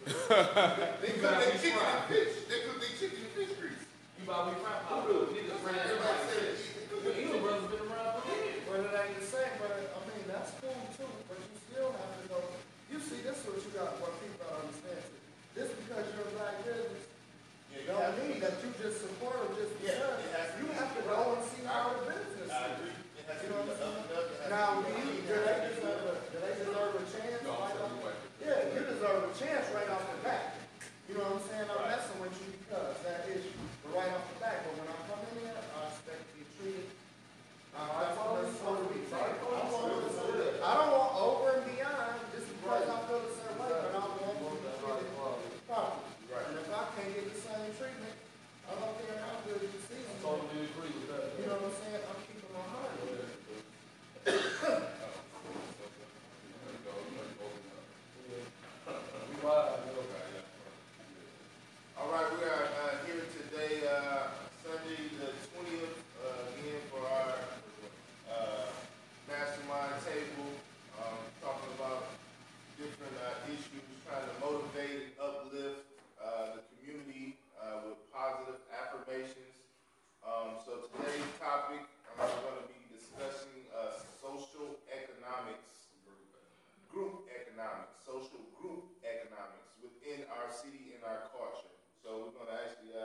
They cook their chicken and fish. They cook their chicken and fish grease. You buy me fry pop. Niggas friends, everybody says. You brothers been around for years. But it ain't the same, but I mean, that's cool too. But you still have to go. You see, this is what you got, what people gotta understand. This because you're a black business. Don't mean that you just support them just because. You have to go and see how the business is. I agree. It has to You know be what I'm up and up. saying? Now, do they deserve a chance? Yeah, you deserve a chance right off the bat. You know what I'm saying? I'm messing with you because that issue. But right off the bat, but when I come in here, I expect to be treated. I don't want over and beyond just because I feel a certain way, but I want to be treated properly. And if I can't get the same treatment, I don't care how good you see me. Totally agree with that. You know what I'm saying? I'm keeping my heart in there. All right, we are here today, Sunday the 20th, again for our mastermind table, talking about different issues, trying to motivate and uplift the community with positive affirmations. So today's topic, we're going to be discussing social group economics within our city and our culture. So we're going to actually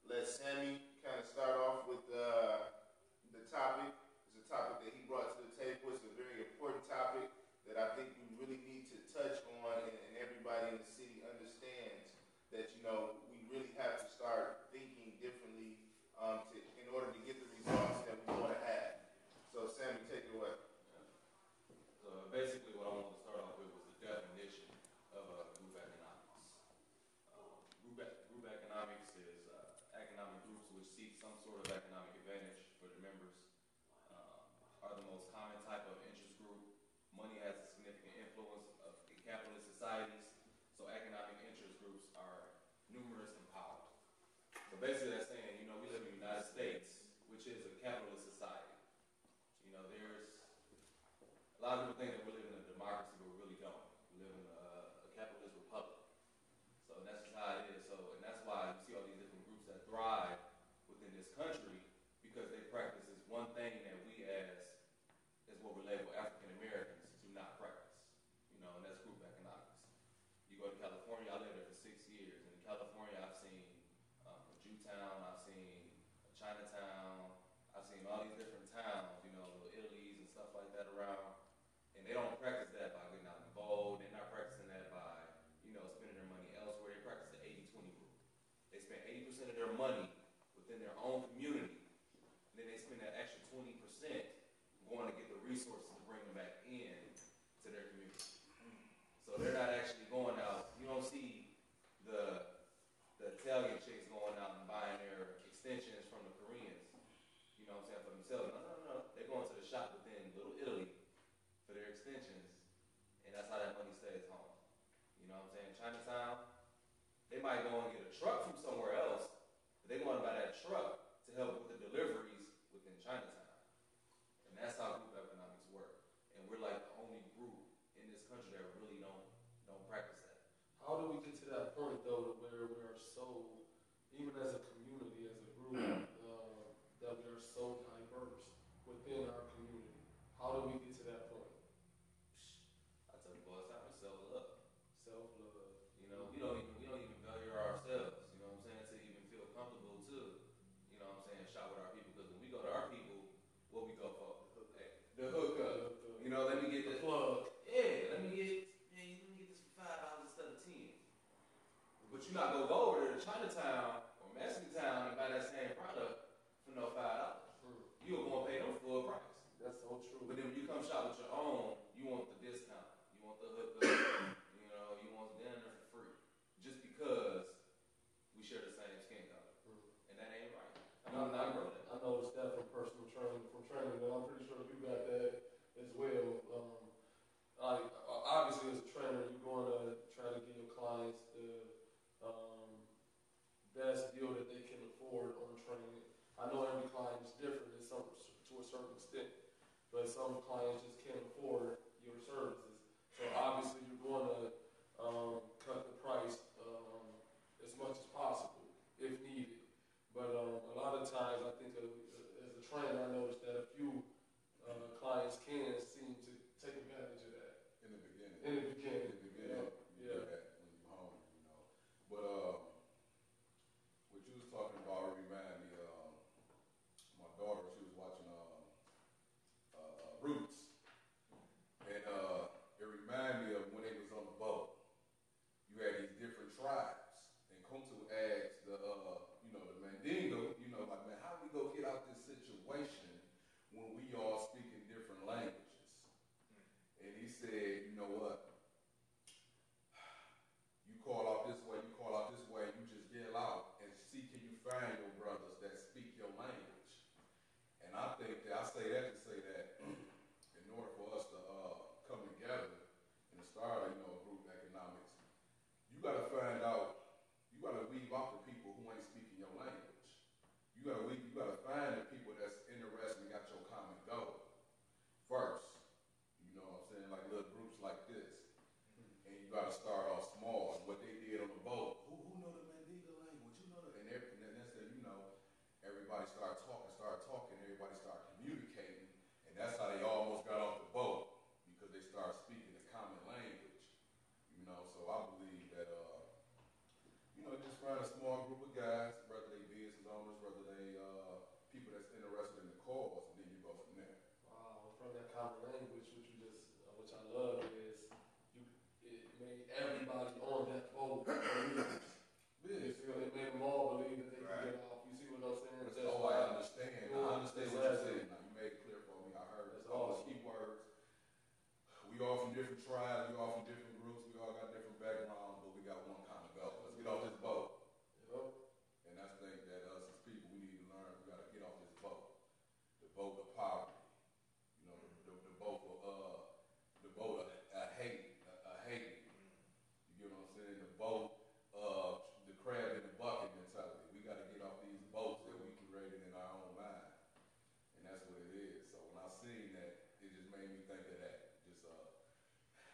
let Sammy kind of start off with the topic. It's a topic that he brought to the table. It's a very important topic that I think we really need to touch on, and everybody in the city understands that, you know, we really have to start thinking differently in order to get the results that we want to have. So Sammy, take it away. Basically, what I wanted to start off with was the definition of group economics. Group economics is economic groups which seek some sort of economic advantage for their members, are the most common type of interest group. Money has a significant influence in capitalist societies, so economic interest groups are numerous and powerful. So basically that's saying, you know, we live in the United States, which is a capitalist society. You know, there's a lot of people think that we live in a democracy, but we really don't. We live in a capitalist republic. So that's just how it is. So, and that's why you see all these different groups that thrive within this country, because they practice this one thing that we as what we label African Americans do not practice. You know, and that's group economics. You go to California, I lived there for 6 years. And in California, I've seen Jewtown, I've seen Chinatown, I've seen all these different towns, you know, little Italy's and stuff like that around. And they don't practice that by getting out involved. They're not practicing that by, you know, spending their money elsewhere. They practice the 80-20 rule. They spend 80% of their money within their own community. And then they spend that extra 20% going to get the resources to bring them back in to their community. So they're not actually going out. You don't see the Italian chicks going out and buying their extensions from the Koreans, you know what I'm saying, for themselves. No. They're going to the shop within Little Italy for their extensions, and that's how that money stays home. You know what I'm saying? Chinatown, they might go and get a truck from somewhere else, but they want to buy that truck to help with the deliveries within Chinatown. And that's how group economics work. And we're like the only group in this country that really don't practice that. How do we get to that point, though, where we are so, even as a community, as a group, that we are so diverse within our community? How do we get to that point? I tell people all the time, it's self-love. Self-love. You know, we don't even value ourselves. You know what I'm saying? To even feel comfortable to, you know what I'm saying, shop with our people. Because when we go to our people, what we go for? The hookup. You know, let me get the plug. Yeah, let me get this for $5 instead of 10. But you're not gonna go over there to Chinatown or Mexican Town and buy that same product for no $5. You're gonna pay them full price. That's so true. But then when you come shop with your own, you want the discount. You want the hookup. You know, you want dinner for free. Just because we share the same skin color. And that ain't right. I noticed that from personal training, and I'm pretty sure you got that as well. Obviously, as a trainer, you're going to try to give your clients the best deal that they can afford on training. I know every client is different to a certain extent, but some clients just can't afford your services. So obviously, you're going to cut the price everybody on that boat believe. You see, they made them all believe that they can get off. You see what I'm saying? That's all I understand. I understand what you're saying. Now, you made it clear for me. I heard all those key words. We all from different tribes. We all from different groups. We all got different backgrounds, but we got one common goal. Let's get off this boat. And that's the thing that us as people, we need to learn. We got to get off this boat. The boat of poverty. You know, the boat of hate. Hate. You get what I'm saying? The boat of the crab in the bucket mentality. We got to get off these boats that we created in our own mind. And that's what it is. So when I seen that, it just made me think of that. Just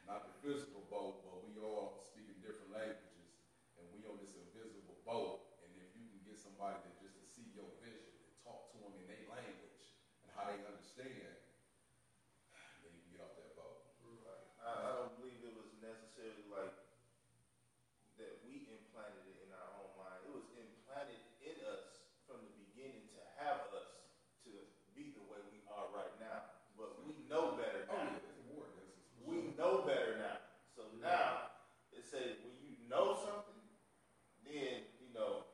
not the physical boat, but we all speaking different languages, and we on this invisible boat. And if you can get somebody that just to see your vision and talk to them in their language and how they understand, then you can get off that boat. I don't believe it was necessarily like that we implanted it in our own mind. It was implanted in us from the beginning to have us to be the way we are right now. But we know better now. We know better now. So now it says when you know something, then you know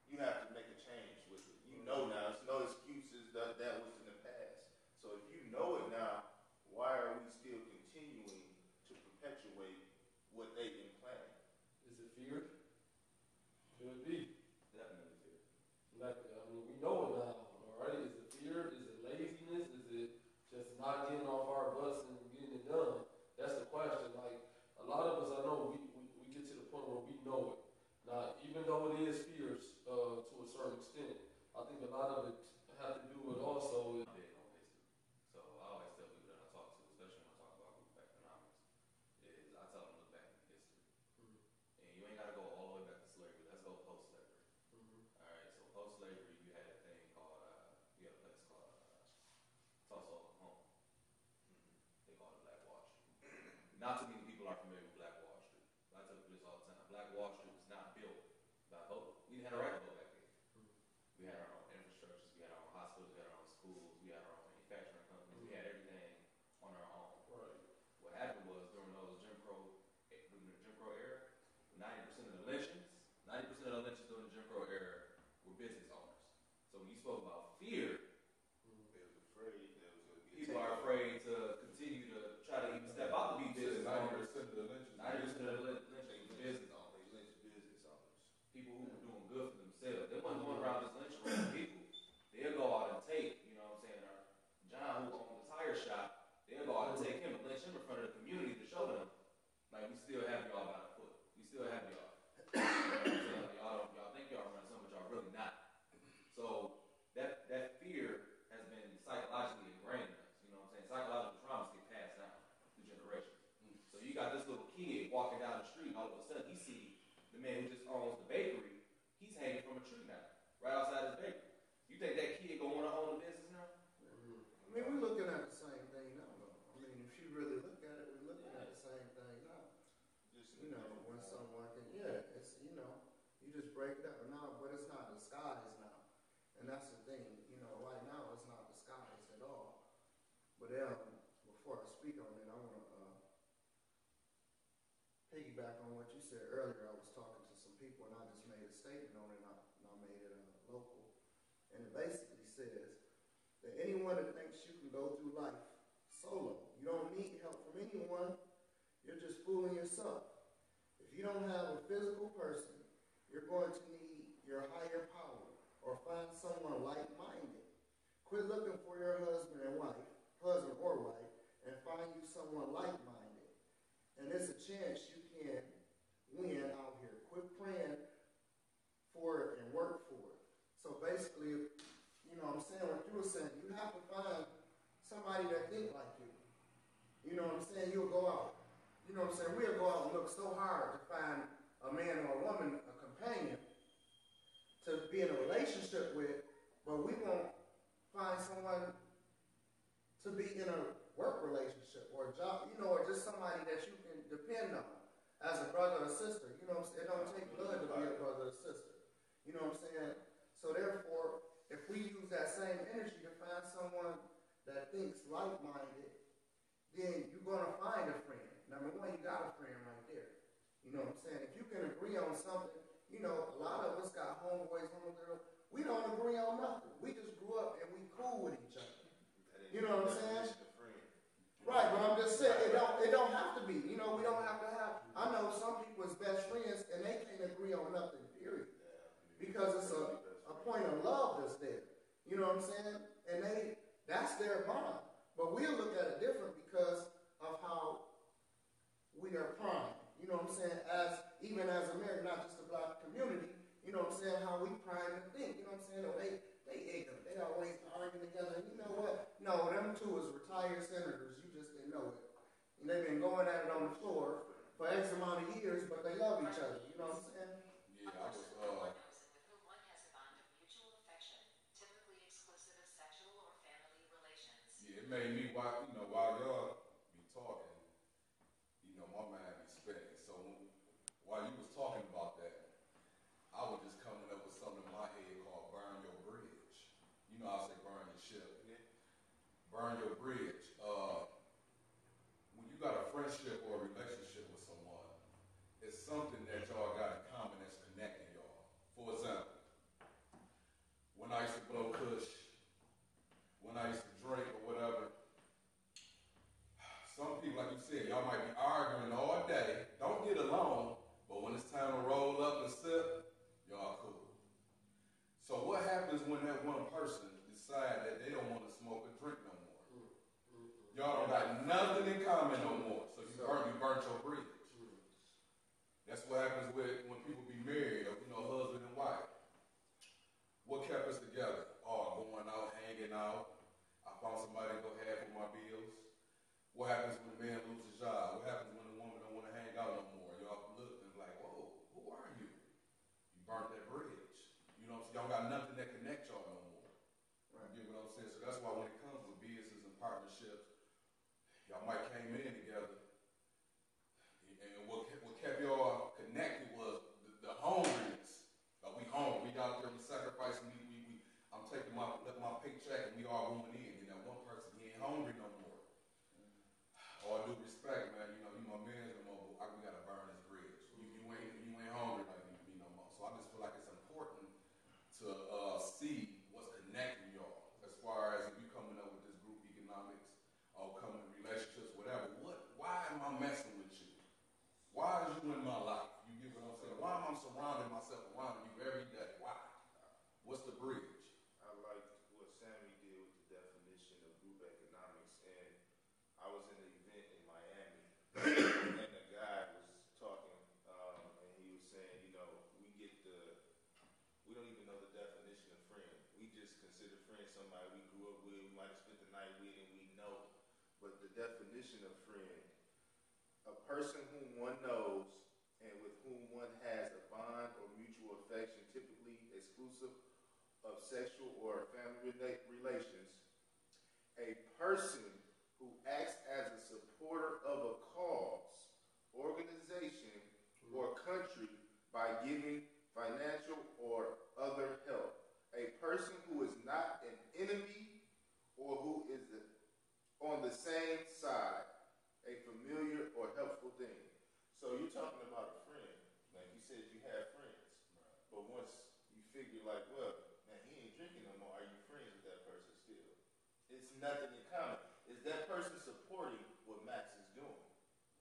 you have to make a change with it. You know now. It's no excuses that was in the past. So if you know it now, why are we still continuing to perpetuate what they implanted? Is it fear? Could it be? Definitely fear. Like, I mean, we know it now, all right? Is it fear? Is it laziness? Is it just not getting off our butts and getting it done? That's the question. Like, a lot of us, I know, we get to the point where we know it. Now, even though it is fears to a certain extent, I think a lot of it has to do with also I'm big on history. So I always tell people that I talk to, especially when I talk about group economics, is I tell them look back in history. And you ain't got to go all the way back to slavery. Let's go post-slavery. All right, so post-slavery, you had a thing called, you had a place called Tulsa, Oklahoma. They call it Black Wall Street. Not too many people are familiar with Black Wall Street. I tell people this all the time. Black Wall Street was not built by vote. We didn't have a right to vote back then. We had our own infrastructures, we had our own hospitals, we had our own schools, we had our own manufacturing companies, we had everything on our own. right. What happened was during the Jim Crow era, 90% of the lynchings during the Jim Crow era were business owners. So when you spoke about fear, They was afraid that was going to get people are afraid to continue to try to even step out to be business owners. 90% of the lynchings. 90% of the lynchings were business owners. They lynched business owners. People who were doing good for themselves. They wasn't going around just lynching random people. They'll go out and take, you know what I'm saying, or John who owned the tire shop, they'll go out and take him and lynch him in front of the community to show them, like, we still have y'all by the foot. We still have y'all. You know what I'm saying? Like, y'all think y'all running something, but y'all really not. So that fear has been psychologically ingrained in us. You know what I'm saying? Psychological traumas get passed down through generations. So you got this little kid walking down the street, and all of a sudden he sees the man who just owns the bakery. He's hanging from a tree now, right outside his bakery. You think that kid gonna want to own a business now? I mean, we're looking at the same thing now, though. I mean, if you really look at it, we're looking at the same thing now. Just You know, when someone can, it's, you just break it up. No, but it's not disguised now. And that's the thing, right now it's not disguised at all. But before I speak on it, I want to piggyback on what you said earlier. I was talking to some people and I just made a statement on it, and I made it local. And it basically says that anyone that thinks you can go through life solo, you don't need help from anyone, you're just fooling yourself. If you don't have a physical person, you're going to need your higher power or find someone like-minded. Quit looking for your husband or wife, and find you someone like-minded. And there's a chance you can win out here. Quit praying for it and work for it. So basically, what I'm saying, what you were saying, you have to find somebody that think like you. You know what I'm saying? You'll go out. You know what I'm saying? We'll go out and look so hard to find a man or a woman, a companion, to be in a relationship with, but we won't find someone to be in a work relationship or a job, or just somebody that you can depend on as a brother or sister. You know what I'm saying? It don't take blood to be a brother or sister. You know what I'm saying? So therefore, if we use that same energy to find someone that thinks like-minded, then you're going to find a friend. Number one, you got a friend right there. You know what I'm saying? If you can agree on something, you know, a lot of us got homeboys, homegirls. We don't agree on nothing. We just grew up and we cool with each other. You know what I'm saying? Right, but I'm just saying it don't have to be. You know, we don't have to have. I know some people's best friends and they can't agree on nothing. Period. Because it's a point of love that's there. You know what I'm saying? And that's their bond. But we'll look at it different because of how we are primed. You know what I'm saying? Even as American, not just the black community, you know what I'm saying, how we prime to think. You know what I'm saying? Oh, they ignorant. They always arguing together. And you know what? No, them two is retired senators. You just didn't know it. And they've been going at it on the floor for X amount of years, but they love each other. You know what I'm saying? Yeah, I was, yeah, it made me, while y'all be talking, my mind be spinning. So while you was talking about that, I was just coming up with something in my head called burn your bridge. You know how I say burn your ship. Burn your bridge. When you got a friendship or a relationship with someone, it's something that y'all got in common that's connecting y'all. For example, when I used to blow kush, when I used to drink or whatever, some people, like you said, y'all might be arguing all day, don't get along, but when it's time to roll up and sip, y'all cool. So what happens when that one person decide that they don't want to smoke or drink no more? Y'all don't got nothing in common no more, so you burnt your bridge. That's what happens when people be married or, husband and wife. What kept us together? Oh, going out, hanging out. I found somebody to go half with my bills. What happens when a man loses his job? What happens when a woman don't want to hang out no more? Y'all look and like, whoa, who are you? You burnt that bridge. You know what I'm saying? Y'all got nothing that connects y'all no more. Right. You get what I'm saying? So that's why when it comes to businesses and partnerships, y'all might came in together, and what kept y'all connected was the hungriness. We hungry. We out there, we sacrificing. I'm taking my paycheck, and we all going in. And that one person, he ain't hungry no more. All due respect, man. You my man no more. But we gotta burn this bridge. You ain't hungry like me no more. So I just feel like it's important to see what's connecting y'all. As far as if you coming up with this group economics or coming relationships, whatever. Why am I messing with you? Why is you in my life? You get what I'm saying? Why am I surrounding myself around you every day? Why? What's the bridge? I like what Sammy did with the definition of group economics, and I was in an event in Miami, and the guy was talking, and he was saying, we don't even know the definition of friend. We just consider friend somebody we grew up with, we might have spent the night with, and we know. But the definition of friend, a person whom one knows and with whom one has a bond or mutual affection, typically exclusive of sexual or family relations, a person who acts as a supporter of a cause, organization, or country by giving financial or other help, a person who is not an enemy or who is on the same side, a familiar or helpful thing. So you're talking about a friend. Like you said, you have friends. But once you figure like, well, man, he ain't drinking no more, are you friends with that person still? It's nothing in common. Is that person supporting what Max is doing?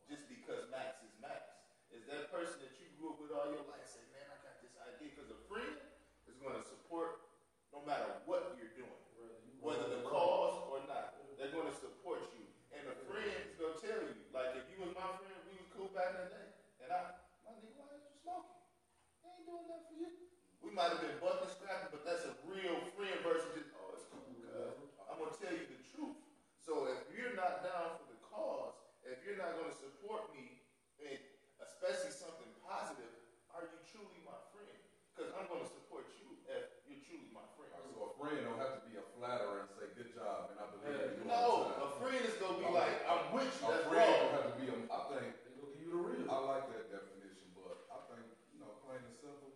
Just because Max is Max. Is that person that you grew up with all your life say, man, I got this idea? Because a friend is going to support no matter what you're doing. Whether the cause or not. They're going to support you. And a friend is going to tell you, like if you was my friend, we was cool back in the day, and my nigga, why are you smoking? I ain't doing nothing for you. We might have been bucking, scrapping, but that's a real friend versus just, oh, it's cool, cuz I'm going to tell you the truth. So if you're not down for the cause, if you're not going to support me, and especially something positive, are you truly my friend? Because I'm going to support you if you're truly my friend. So a friend don't have to be a flatterer and say, good job, and I believe you. No, a friend is going to be like, I'm with you, that's a friend wrong. don't have to be I think, They gonna give you the real. I like that definition, but I think, plain and simple,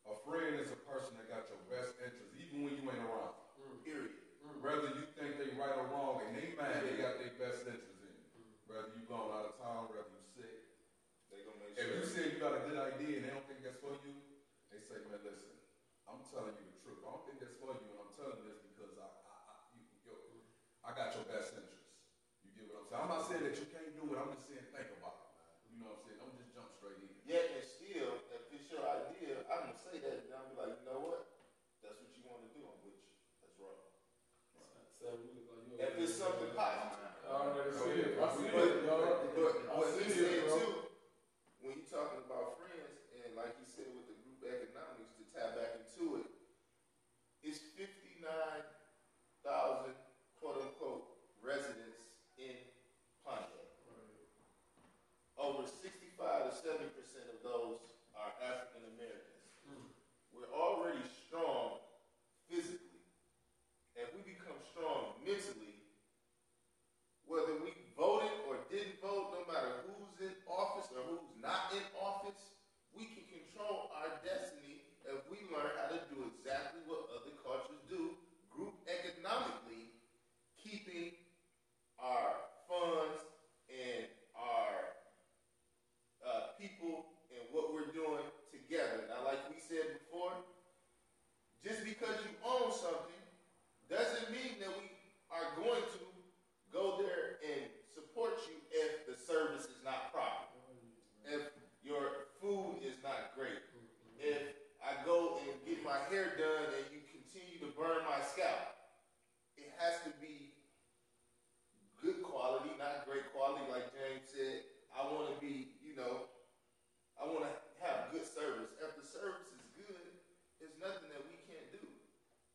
a friend is a person that got your best interest, even when you ain't around. Period. Whether you think they right or wrong, in their mind, they got their best interest in you. Whether you going out of town, whether you sick. They gonna make If sure. said you got a good idea and they don't think that's for you, they say, man, listen, I'm telling you the truth. I don't think that's for you, and I'm telling you this because I got your best interest. You get what I'm saying? I'm not saying that you can't do it. I'm just saying think about it, man. You know what I'm saying? Don't just jump straight in. Yeah, and still, if it's your idea, I'm gonna say that, and I'm be like, you know what? That's what you want to do. I'm with you. That's wrong. If it's something positive. I already see it. I see But it, dog. what he I see said it, bro. too, when you talking about friends, and like he said with the group economics, to tap back into it, it's 59,000 quote unquote residents in Pontiac. Over 65 to 70% of those are African Americans. We're already strong physically. If we become strong mentally, whether we voted or didn't vote, no matter who's in office or who's not in office, we can control our destiny if we learn how to do exactly what other cultures do, group economically, keeping our funds and our people and what we're doing together. Now, like we said before, just because you own something doesn't mean that we are going to go there and support you if the service is not proper, if your food is not great, if I go and get my hair done and you continue to burn my scalp. It has to be good quality, not great quality, like James said. I want to be, I want to have good service. If the service is good, there's nothing that we can't do.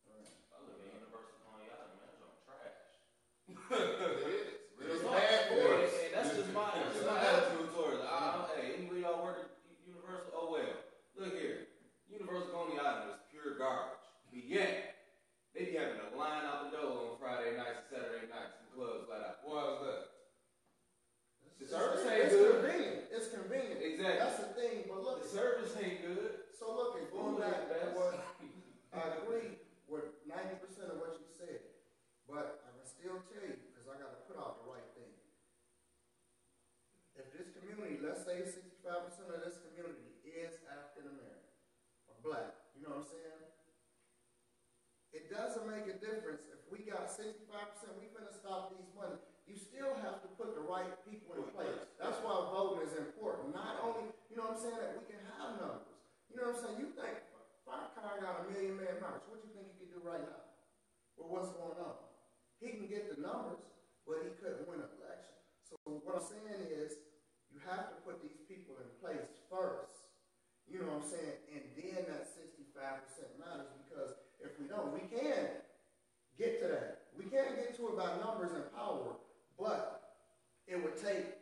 I live in Universal Coney Island, man. That's on trash. It is. It's No, bad for us. and that's just my attitude towards it. Hey, anybody y'all work at Universal? Oh well. Look here, Universal Coney Island is pure garbage. But yet, they be having a line out the door on Friday nights and Saturday nights in clubs flat out. Why is that? The service ain't It's good. convenient. It's convenient. Exactly. That's the thing. But look, The service ain't good. so look, it's going back to what I agree with 90% of what you said. But I can still tell you, because I got to put out the right thing. If this community, let's say 65% of this community is African American or black, you know what I'm saying? It doesn't make a difference if we got 65%, we finna stop these money. You still have to put the right people in place. That's why voting is important. Not only, you know what I'm saying, that we can have numbers. You know what I'm saying? You think Farrakhan got a million man march. What do you think he could do right now? Well, what's going on? He can get the numbers, but he couldn't win an election. So what I'm saying is, you have to put these people in place first. You know what I'm saying? And then that 65% matters, because if we don't, we can get to that. We can get to it by numbers and power, but it would take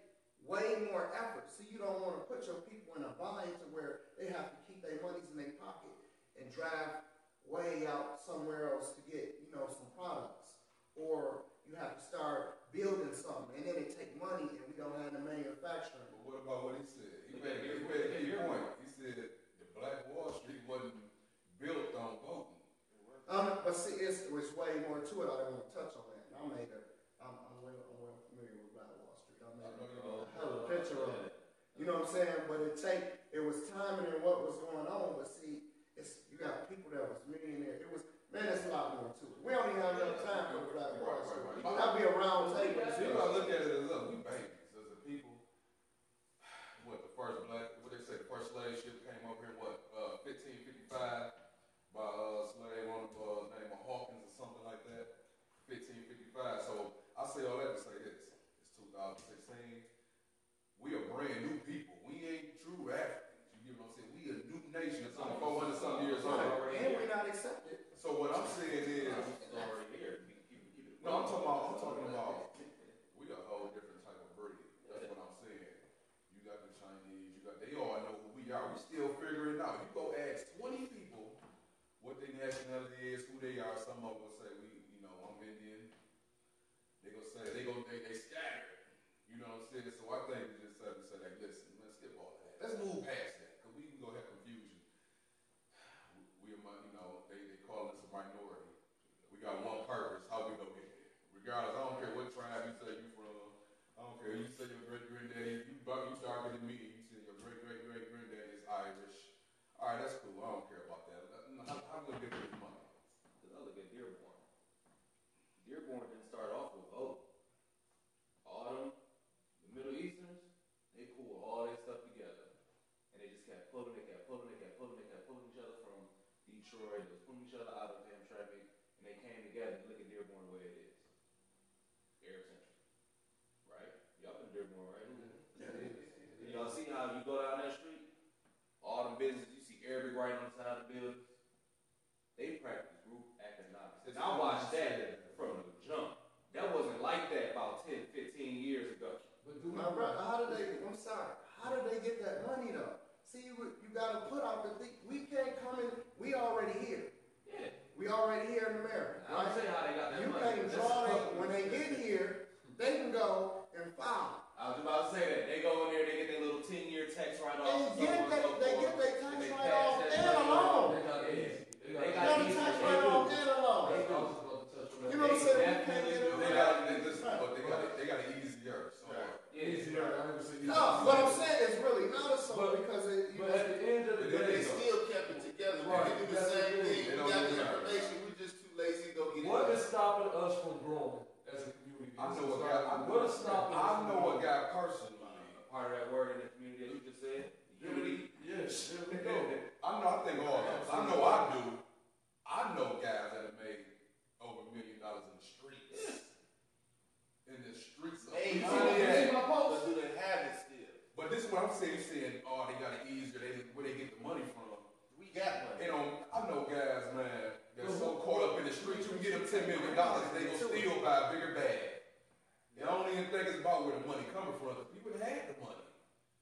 way more effort. See, you don't want to put your people in a bind to where they have to keep their monies in their pocket and drive way out somewhere else to get, some products. Or you have to start building something, and then it take money, and we don't have the manufacturing. But what about what he said? He made a key point. He said the Black Wall Street wasn't built on voting. But see, it's way more to it. I don't want to touch on that. I'm well familiar with Black Wall Street. I made a hell of a picture of it. You know what I'm saying? But it was timing and what was going on. But see, you got people that was millionaire. There's a lot more to it. We don't even have enough time for Black Wall Street. That'd be a round table. So you gotta look at it as, look, we babies as a people. The first slave ship came over here, 1555 by a slave on named Hawkins or something like that. 1555. So I say all that to say this. It's 2016. We are brand new people. We ain't true Africans. You get what I'm saying? We a new nation. It's only 400 something years old. And we're not accepted. So what I'm saying is, It's already here. no, I'm talking about we a whole different type of breed. Detroit, they was pulling each other out of damn traffic, and they came together and look at Dearborn the way it is. Arab Central. Right? Y'all been to Dearborn, right? Y'all see how you go down that street? All them businesses, you see Arabic right on the side of the buildings. They practice group economics. And I watched that from the jump. That wasn't like that about 10, 15 years ago. But My brother, how did they get that money though? See, you gotta put out the thing. We can't come in, we already here. Yeah. We already here in America. I don't say how they got that You money. can draw it, when they get here, they can go and file. I was about to say that. They go in there, they get their little 10-year tax write-off. And they get their tax write-off and a loan. They got a tax write-off and a loan. You know what I'm saying? We can't get it. They got it easier. So. Easier. I never seen No, what I'm saying is really not so because it, But at the end of the But they day, still kept it together. Right. We can do the same thing. They We don't got do the that. information. We just too lazy to go get it. what is stopping us from growing as a community? I know what guy. What is stopping us? I know a guy personally. Part of that word in the community that you just said, unity. Yes, there we go. I think all of us. I know I do. I know guys that have made over $1 million in the streets. In the streets of Hey, see my but post? do they have it still? But this is what I'm saying. You're saying, oh, they got it easier. Where they get the money from. We got one. You know, I know guys, man, that's so caught up in the streets. You can get them $10 million, they gonna still buy a bigger bag. They don't even think it's about where the money coming from. People had the money.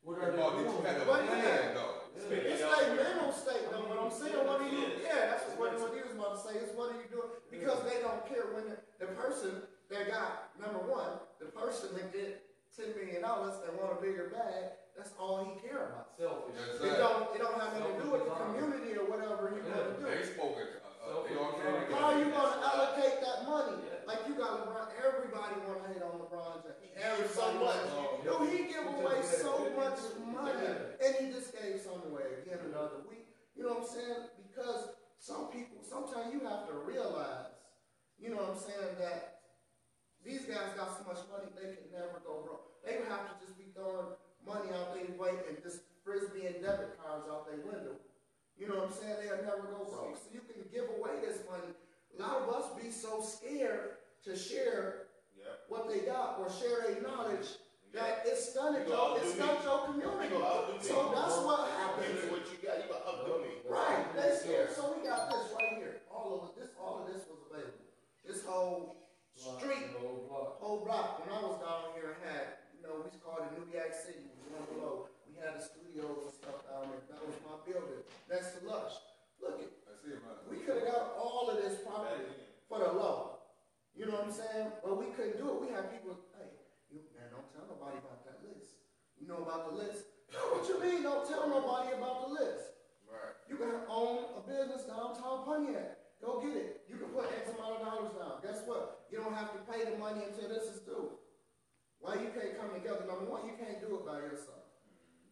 What It's are they about that you doing? had a But plan, yeah. though. It's like mental state though. What I'm saying, what are you? Yeah, that's what he was about to say. Is what are you doing? Because they don't care when the person that got number one, the person that get $10 million and want a bigger bag. That's all he care about. Selfish. That's It don't have nothing to do with the community or whatever you want to do. They spoke it. They all came together. How are you going to allocate that money? Like you got LeBron. Everybody want to hate on LeBron James. Everybody so much. Dude, he give away so much money, and he just gave some away again another week. You know what I'm saying? Because some people, sometimes you have to realize, you know what I'm saying, that these guys got so much money they can never go wrong. They would have to just be throwing money out their way and just frisbee and debit cards out their window. You know what I'm saying? They'll never go broke. So you can give away this money. A lot of us be so scared to share what they got or share their knowledge that it stunted your community. So that's what happens. What you got, you got outdo me. Right. So we got this right here. All of this was available. This whole street, whole block. When I was down here, had, we called it New York City. One below. We had the studios and stuff down there. That was my building. Next to Lush. Look it. We could have got all of this property for the low. You know what I'm saying? But we couldn't do it. We had people, hey, man, don't tell nobody about that list. You know about the list? What you mean? Don't tell nobody about the list. Right. You can own a business downtown Pontiac. Go get it. You can put X amount of dollars down. Guess what? You don't have to pay the money until this is due. Why you can't come together? Number one, you can't do it by yourself.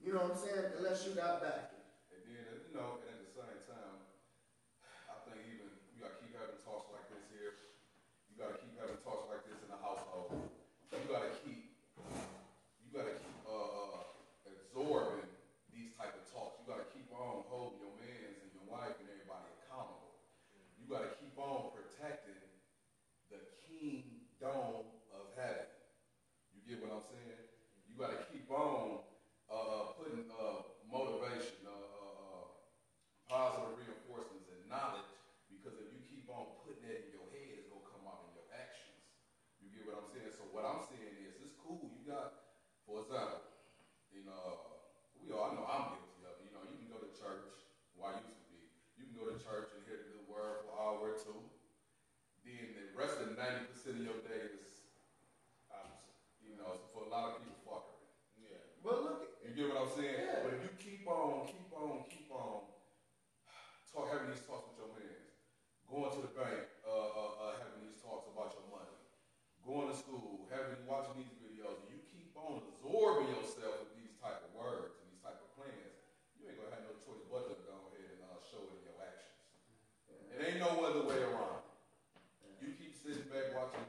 You know what I'm saying? Unless you got backing. And then, and at the same time, I think even you got to keep having talks like this here. You got to keep having talks like this in the household. You got to keep absorbing these type of talks. You got to keep on holding your mans and your wife and everybody accountable. You got to keep on protecting the kingdom of heaven. You get what I'm saying? You got to keep on putting motivation, positive reinforcements, and knowledge. Because if you keep on putting that in your head, it's gonna come out in your actions. You get what I'm saying? So what I'm saying is, it's cool. You got, for example, I know I'm guilty of it. You can go to church. Well, I used to be. You can go to church and hear the good word for an hour or two. Then the rest of the 90% of your day is opposite. So for a lot of people, fuckery. Yeah. But look, You get what I'm saying? Yeah. But if you keep on having these talks with your mans, going to the bank, having these talks about your money, going to school, watching these videos, and you keep on absorbing yourself with these type of words and these type of plans, you ain't gonna have no choice but to go ahead and show it in your actions. It ain't no other way around. You keep sitting back watching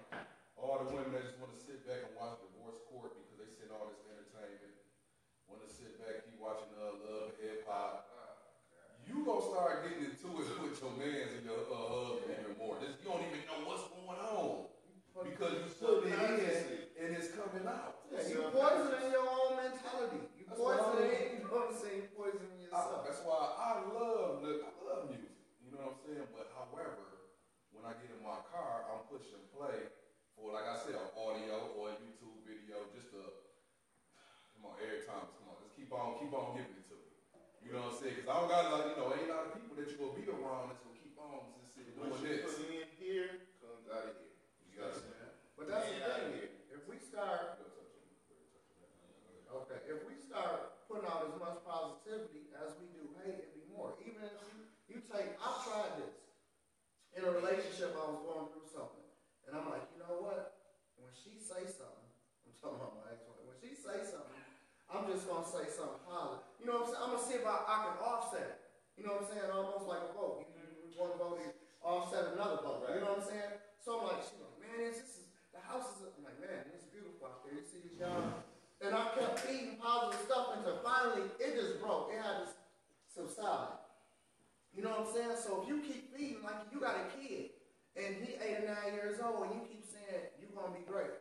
all the women that just want to sit back and watch divorce court because they send all this entertainment. Want to sit back, keep watching Love, Hip Hop. You gonna start getting into it with your man That's why I love music. You know what I'm saying? But however, when I get in my car, I'm pushing play for, like I said, an audio or a YouTube video, just to come on, every time, come on, just keep on giving it to me. You know what I'm saying? Because I don't got like, you know, ain't a lot of people that you gonna be around that's gonna keep on just sitting doing What you this. put in here comes out of here. You got what I'm saying? But that's the And out of thing. here. If we start, okay, if we start putting out as much positivity as we do hate, it'd be more. Even if you take, I've tried this. In a relationship, I was going through something. And I'm like, you know what? When she say something, I'm talking about my ex-wife. When she say something, I'm just going to say something positive. You know what I'm saying? I'm going to see if I can offset it. You know what I'm saying? Almost like a vote. One vote is offset another vote. You know what I'm saying? So I'm like, she's like, man, this is, the house is, I'm like, man, it's beautiful out there. You see these yards? And I kept feeding positive stuff until finally it just broke. It had to subside. You know what I'm saying? So if you keep feeding, like you got a kid, and he 8 or 9 years old, and you keep saying, you're going to be great.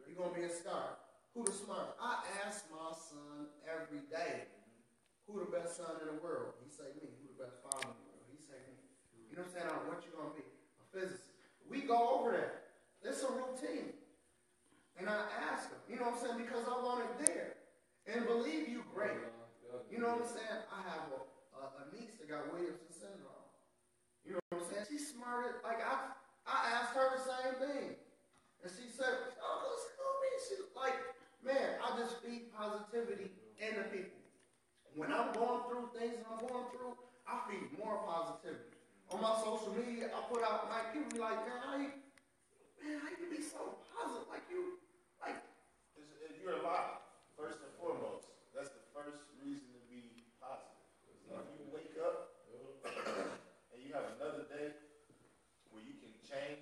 You're going to be a star. Who the smartest? I ask my son every day, who the best son in the world? He say me. Who the best father in the world? He say me. You know what I'm saying? What you going to be? A physicist. We go over that. It's a routine. And I ask him, you know what I'm saying? Because I want it there. And believe you, great. You know what I'm saying? I have a niece that got Williamson syndrome. You know what I'm saying? She's smarter. Like, I asked her the same thing. And she said, oh, go school me. She's like, man, I just feed positivity into people. When I'm going through things that I'm going through, I feed more positivity. On my social media, I put out, like, people be like, man, how you be so positive? Like, You're alive, first and foremost. That's the first reason to be positive. If you wake up and you have another day where you can change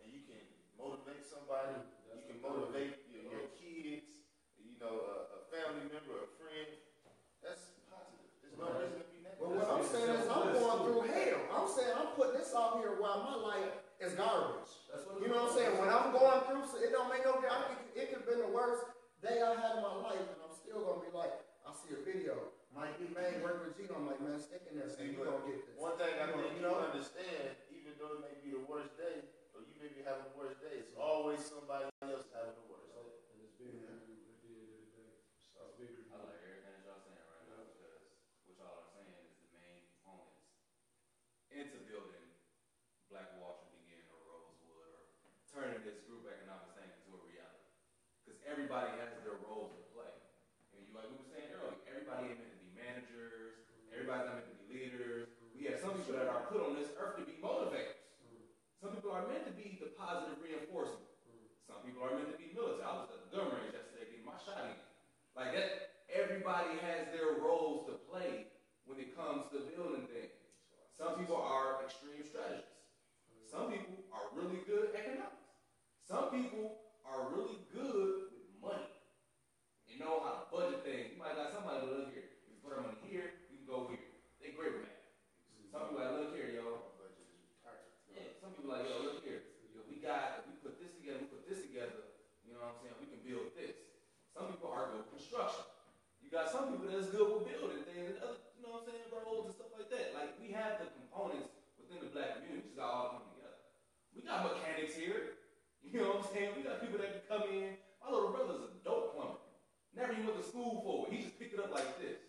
and you can motivate somebody, you can motivate your kids, you know, a family member, a friend, that's positive. There's no reason to be negative. but what I'm saying is I'm going through hell. I'm saying I'm putting this out here while my life is garbage. You know what I'm saying? When I'm going through, it don't make no difference. It could have been the worst day I had in my life, and I'm still going to be like, I see a video. Mike B. Main work with Gino. I'm like, man, stick in there, and you're going to get this. One thing I think you understand, even though it may be the worst day, or you may be having the worst day, it's always somebody else having the worst day. And it's bigger than you at the end of the day. It's bigger I than like everything that y'all saying right now because what y'all are saying is the main components into building Black Washington again or Rosewood or turning this group economics thing into a reality. Because everybody has their roles to play. And you, like we were saying earlier, everybody ain't meant to be managers, everybody's not meant to be leaders. We have some people that are put on this earth to be motivators. Some people are meant to be the positive reinforcement. Some people are meant to be military. I was at the gun range yesterday getting my shot in. Like that, everybody has their roles to play when it comes to building things. Some people are extreme strategists. Some people are really good at economics. Some people are really good with money and know how to budget things. You might got somebody to look here. You can put our money here, you can go here. They great with math. Some people like, look here, yo. Yeah, some people like, yo, look here. Yo, if we put this together, you know what I'm saying? We can build this. Some people are good with construction. You got some people that's good with building things and other, you know what I'm saying, roads and stuff like that. Like, we have the components within the Black community, which is all come together. We got mechanics here. You know what I'm saying? We got people that can come in. My little brother's a dope plumber. Never even went to school for it. He just picked it up like this.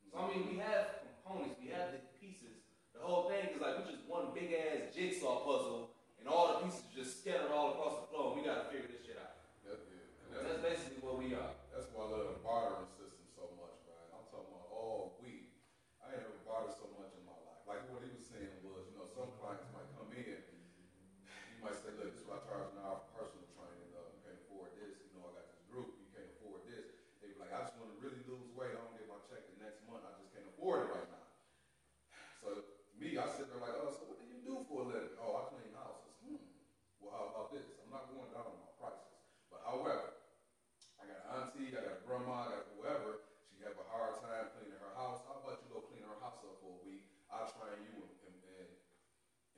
So, I mean, we have components. We have the pieces. The whole thing is like we're just one big-ass jigsaw puzzle, and all the pieces just scattered all across the floor, and we got to figure this shit out. That's basically what we are. That's why I love the bartering system so much, man. I'm talking about all week. I ain't never bartered so much in my life. Like what he was saying was, you know, some clients might come in. You might say, look, this is what I charge an hour for personal training. You can't afford this. You know, I got this group. You can't afford this. They be like, I just want to really lose weight. I don't get my check the next month. I just can't afford it right now. So me, I sit there like, oh, so what do you do for a living? Oh, I clean houses. Well, how about this? I'm not going down on my prices. But however, I got an auntie, I got a grandma, I got whoever. She have a hard time cleaning her house. How about you go clean her house up for a week? I'll train you and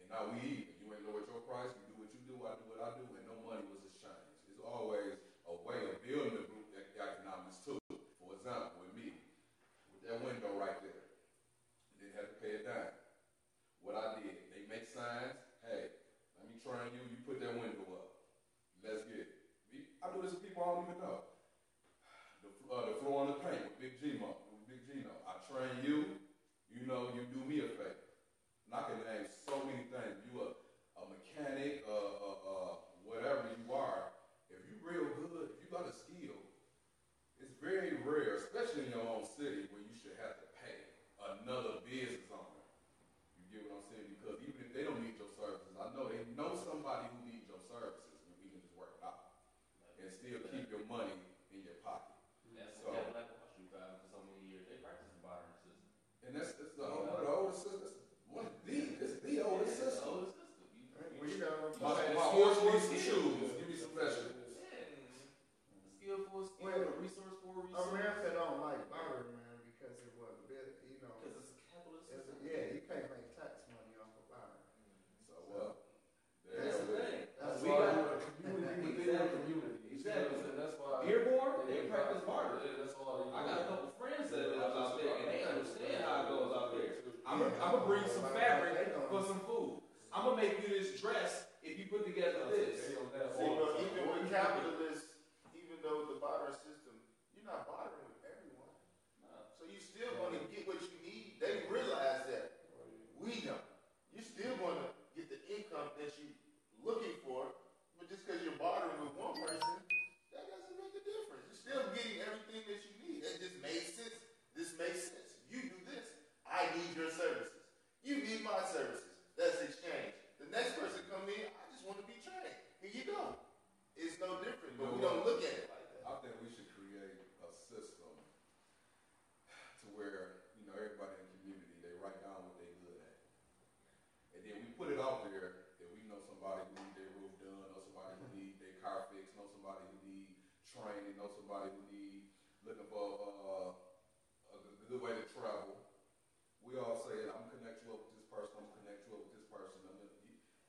now we even. You ain't lowered your price. You do what you do, I do what I do, and no money was exchanged. It's always a way of building the group economics too. For example, with me, with that window right there. train you, you know, you do me a favor. And I can name so many things. You a mechanic, whatever you are. If you real good, if you got a skill, it's very rare, especially in your own city, where you should have to pay another business owner. You get what I'm saying? Because even if they don't need your services, I know they know somebody who needs your services, and we can just work it out and still keep your money in your pocket. That's So- what Black Wall Street found for so many years. They practice the bartering system. And that's the oldest system. It's the oldest It's the system. oldest system. Well, you got My horse needs some shoes. Give me some vegetables. Skillful, Well, resourceful, resource. America don't like bartering, man, because it was a bit, you know. Because it's a capitalist system. Yeah, you can't make tax money off of bartering. So what? That's the thing. That's We We got got a community within a community. Exactly. And that's why. Dearborn, they practice barter. Yeah, that's all. I got a couple friends that live out there, and they understand how it goes out there. I'm gonna bring some fabric for some food. I'm gonna make you this dress if you put together this. See, but even with capitalists, even though the barter system, you're not bartering with everyone. So you still gonna get what you need. They realize that. We don't. You're still gonna get the income that you're looking for, but just because you're bartering with one person, that doesn't make a difference. You're still getting everything that you need. That just made sense. This makes sense. You do this. I need your services. You need my services. That's exchange. The next person come in, I just want to be trained. Here you go. It's no different, but we don't look at it like that. I think we should create a system to where, you know, everybody in the community, they write down what they're good at. And then we put it out there that we know somebody who need their roof done, know somebody who need their car fixed, know somebody who need training, know somebody who need looking for a good way to travel. We all say, I'm gonna connect you up with this person, I'm gonna connect you up with this person.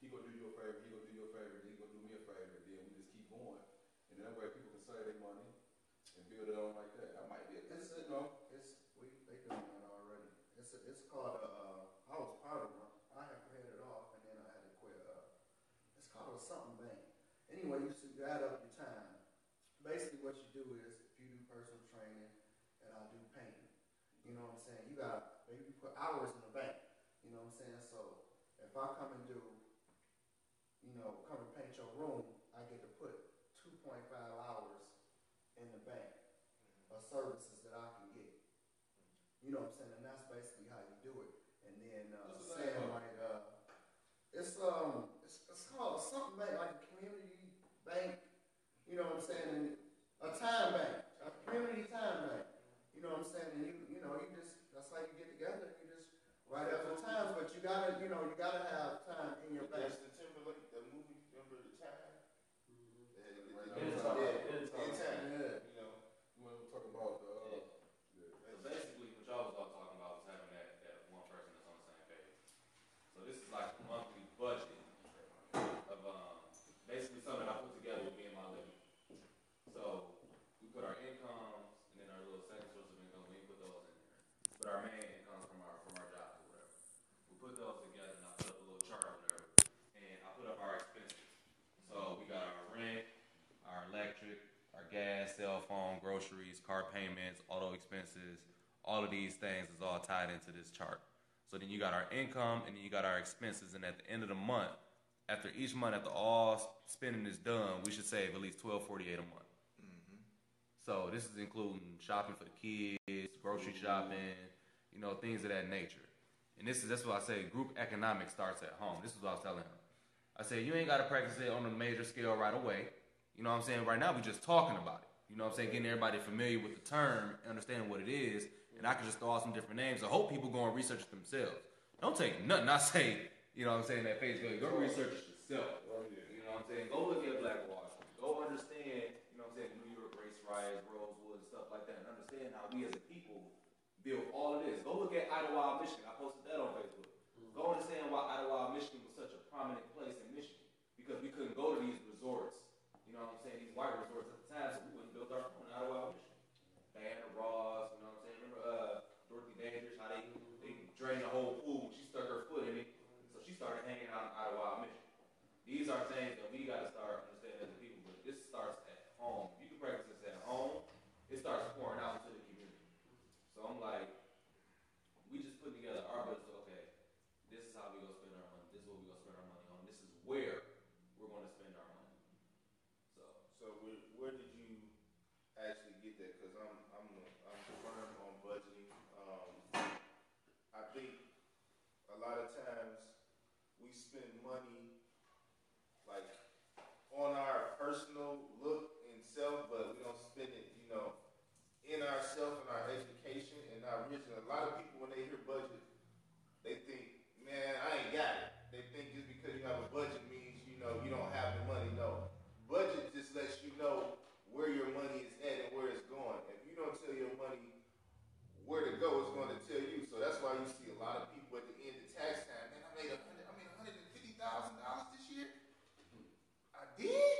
He gonna do you a favor, he gonna do you a favor, he gonna do me a favor, and then we just keep going. And that way people can save their money and build it on like that. That might be a good, you know. They doing that already. It's called I was part of one. I have head it off and then I had to quit. It's called a something bank. Anyway, you add up your time. Basically, what you do is if you do personal training and I do painting, you know what I'm saying. You got maybe you put hours in the bank. You know what I'm saying. So if I come and do, come and paint your room, I get to put 2.5 hours in the bank of services that I can get. You know what I'm saying? And that's basically how you do it. And then What's the saying name of like it's called something bank, like a community bank, you know what I'm saying? And a time bank, a community time bank. You know what I'm saying? And you just that's how you get together and you just write up the times, but you gotta have time in your bank. Justin Timberlake, the movie, remember the time? In time. In time. Yeah. You know. When we talk about So basically, what y'all was all talking about was having that one person that's on the same page. So this is like a monthly budget of basically something I put together with me and my lady. So we put our incomes and then our little second source of income. We put those in there. But our main incomes from our jobs or whatever. We put those together and I put up a little chart or whatever. And I put up our expenses. So we got our rent, our electric, our gas, cell phone, groceries, car payments, auto expenses. All of these things is all tied into this chart. So then you got our income and then you got our expenses. And at the end of the month, after each month, after all spending is done, we should save at least $12.48 a month. So this is including shopping for the kids, grocery shopping, things of that nature. And that's what I say, group economics starts at home. This is what I was telling him. I said, you ain't got to practice it on a major scale right away. You know what I'm saying? Right now, we're just talking about it. You know what I'm saying? Getting everybody familiar with the term, understanding what it is, and I can just throw out some different names. I hope people go and research it themselves. Don't take nothing I say, that page. Go research it yourself. You know what I'm saying? Go look at Black Wall Street. Go understand, New York race riots, Rosewood, and stuff like that, and understand how we as a people built all of this. Go look at Idlewild, Michigan. I posted that on Facebook. Go understand why Idlewild, Michigan was such a prominent place in Michigan. Because we couldn't go to these resorts, these white resorts at the time, so we wouldn't build our own in Idlewild, Michigan. Diana Ross, remember Dorothy Dandridge, how they drained the whole pool when she stuck her foot in it. So she started hanging out in Idlewild, Michigan. These are things that we got to start understanding as a people, but this starts at home. If you can practice this at home, it starts pouring out into the community. So I'm like, lot of times we spend money like on our personal look and self, but we don't spend it, in ourself and our education and our vision. A lot of people, when they hear budget, they think, man, I ain't got it. They think just because you have a budget means, you don't have the money. No. Budget just lets you know where your money is at and where it's going. If you don't tell your money where to go, it's going to tell you. So that's why you see a lot of people at the end of tax time, man, I made $150,000 this year. I did?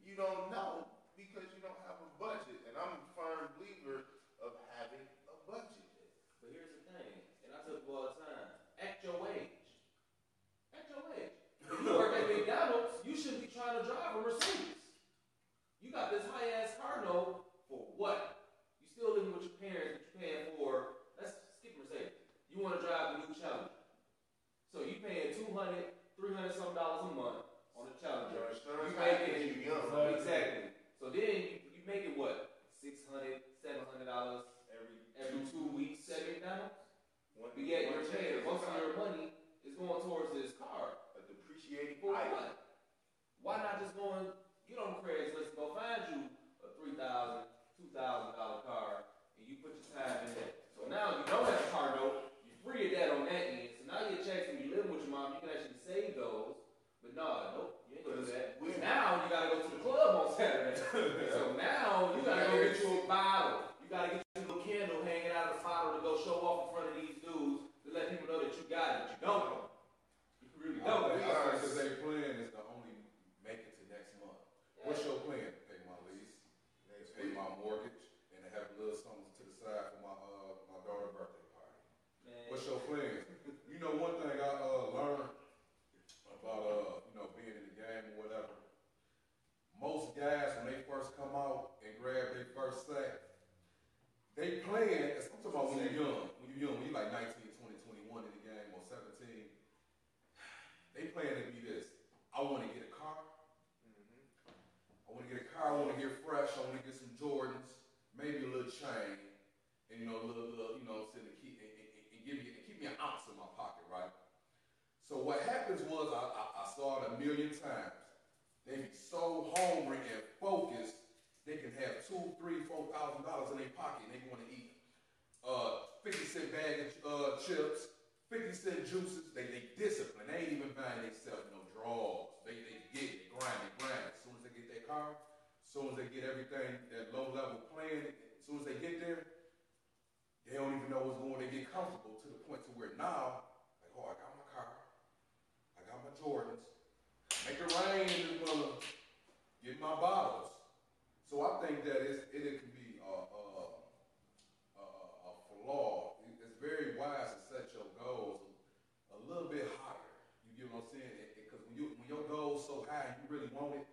You don't know because you don't have a budget. And I'm a firm believer of having a budget. But here's the thing, and I tell people all the time, act your wage. Act your wage. If you work at McDonald's, you shouldn't be trying to drive a Mercedes. You got this high-ass car note for what? You still living with your parents, but you're paying for, let's skip Mercedes. You want to drive the new Challenger. So you paying $200, $300 some dollars a month on the Challenger. You making it young. Exactly. So then you make it what? $600, $700 every 2 weeks at McDonald's? But yet you're paying most of your money is going towards this car. A depreciating For item. what? Why not just go and get on Craigslist and go find you a $3,000, $2,000 car and you put your time in that. So now you don't have a car note, you're free of that on that end. So now your checks, when you live with your mom, you can actually save those. But nope, you ain't gonna do that. Now you gotta go to the club on Saturday. So now you gotta go get you a bottle. You gotta get you a little candle hanging out of the bottle to go show off in front of these dudes to let people know that you got it, but you don't know. You really don't. I think their plan is to only make it to next month. What's your plan? Pay my lease, pay my mortgage, and to have a little something to the side for my daughter's birthday party. Man. What's your plan? You know, one thing I learned about being in the game or whatever. Most guys, when they first come out and grab their first sack, they plan. I'm talking about when you're young. When you're like 19, 20, 21 in the game or 17. They plan to be this. I want to get a car. I want to get a car. I want to get fresh. I want to get some Jordans, maybe a little chain, and a little keep me an ounce in my pocket, right? So what happens was I saw it a million times. They be so hungry and focused, they can have $2,000, $3,000, $4,000 in their pocket and they want to eat 50-cent bag of chips, 50-cent juices. They discipline. They ain't even buying themselves no draws. They get it, they grind. As soon as they get their car, as soon as they get everything, that low level plan, as soon as they get there, they don't even know what's going on. They get comfortable to the point to where now, like, oh, I got my car, I got my Jordans, make it rain in this mother, get my bottles. So I think that it can be a flaw. It's very wise to set your goals a little bit higher. You get what I'm saying? Because when your goal's so high and you really want it,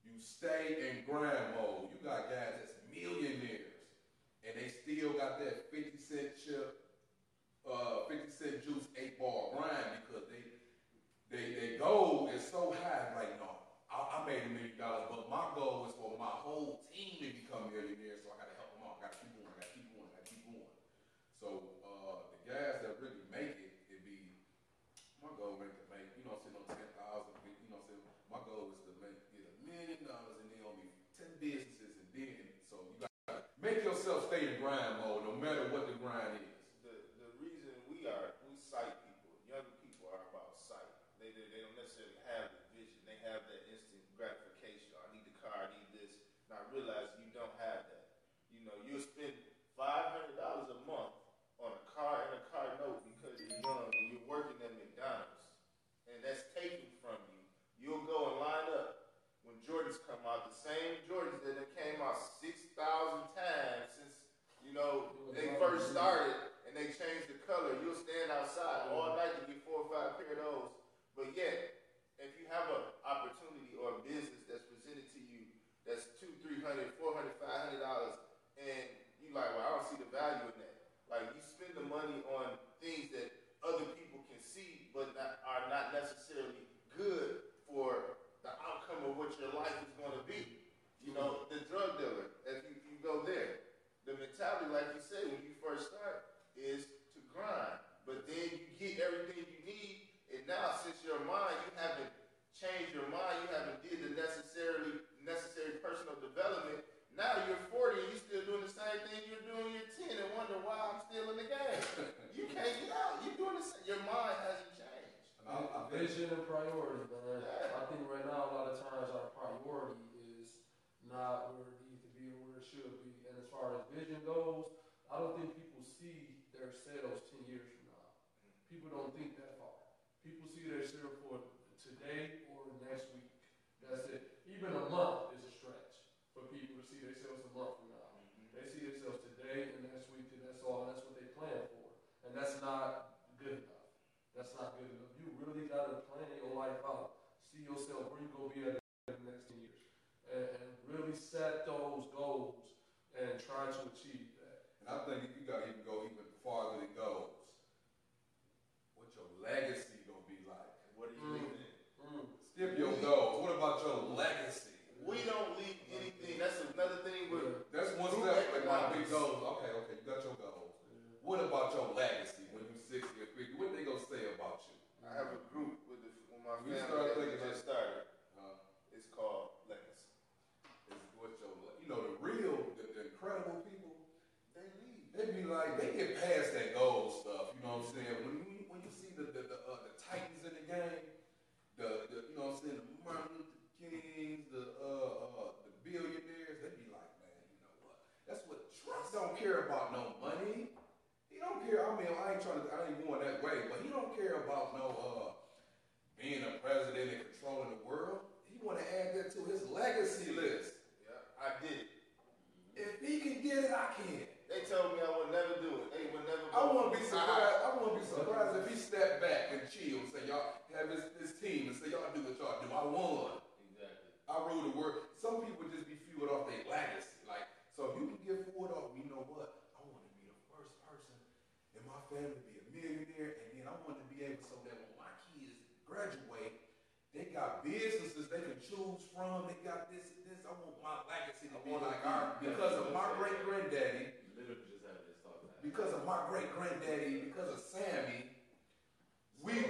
you stay in grind mode. You got guys that's millionaires and they still got that 50-cent chip, 50-cent juice, 8-ball grind because their goal is so high. Like, no, I made $1 million, but my goal is for my whole team to become millionaires, so I got to help them out. I got to keep going. So the guys that really make it, my goal ain't to make, sitting on 10,000, my goal is to get $1 million and then only 10 businesses, and then, so you got to make yourself stay in grind mode no matter what the grind is. The reason we sight people, young people are about sight. They don't necessarily have the vision. They have that instant gratification. I need the car, I need this. Not realizing you don't have that. You'll spend $500 a month on a car and a car note because you're young and you're working at McDonald's. And that's taken from you. You'll go and line up when Jordans come out, the same Jordans that came out 6,000 times since, they first started and they changed the color. You'll stand outside all night to get 4 or 5 pair of those. But yet, if you have an opportunity or a business that's presented to you that's $200, $300, $400, $500, and you like, well, I don't see the value in that. Like, you spend the money on things that other people can see but are not necessarily good for the outcome of what your life is going to be. The drug dealer, if you go there, the mentality, like you said, when you first start, is to grind. But then you get everything vision and priority, man. I think right now a lot of times our priority is not where it needs to be or where it should be. And as far as vision goes, I don't think people see themselves 10 years from now. People don't think that far. People see themselves for today or next week. That's it. Even a month is a stretch for people to see themselves a month from now. They see themselves today and next week, and that's all. That's what they plan for. And that's not good enough. That's not good enough. You really got to plan your life out. See yourself where you going to be at in the next 10 years. And really set those goals and try to achieve that. And I think you got to even go even farther than goals. What your legacy gonna be like? What are you leaving? Skip your goals. What about your legacy? We don't leave anything. That's another thing with That's one group step with my big economics. goals. Okay, you got your goals. What about your legacy when you're 60 or 50? What they gonna say about you? I have a group with my We family start that we thinking just started. Uh, It's called Legacy. is what your, the real, the incredible people, They leave. they be like, they get past that goal stuff. You know what I'm saying? When you see the titans in the game, the you know what I'm saying, the Martin Luther Kings, the billionaires, they be like, man, you know what? That's what Trump don't care about no money. He don't care. I mean, I ain't going that way, but he don't care about no being a president and controlling the world. He want to add that to his legacy list. Yeah, I did it. If he can get it, I can. They told me I would never do it. They would never. I wouldn't be surprised. I wouldn't be surprised if he stepped back and chill and say, y'all have his team and say, y'all do what y'all do. I won. Exactly. I ruled the world. Some people just be fueled off their legacy. Like, so if you can get fueled off, you know what? I want to be the first person in my family to be a millionaire, and then I want to be able so that when my kids graduate, they got businesses they can choose from. They got this and this. I want my legacy to be like our, because of my great granddaddy. Literally just having this talk now. Because of my great granddaddy, because of Sammy, we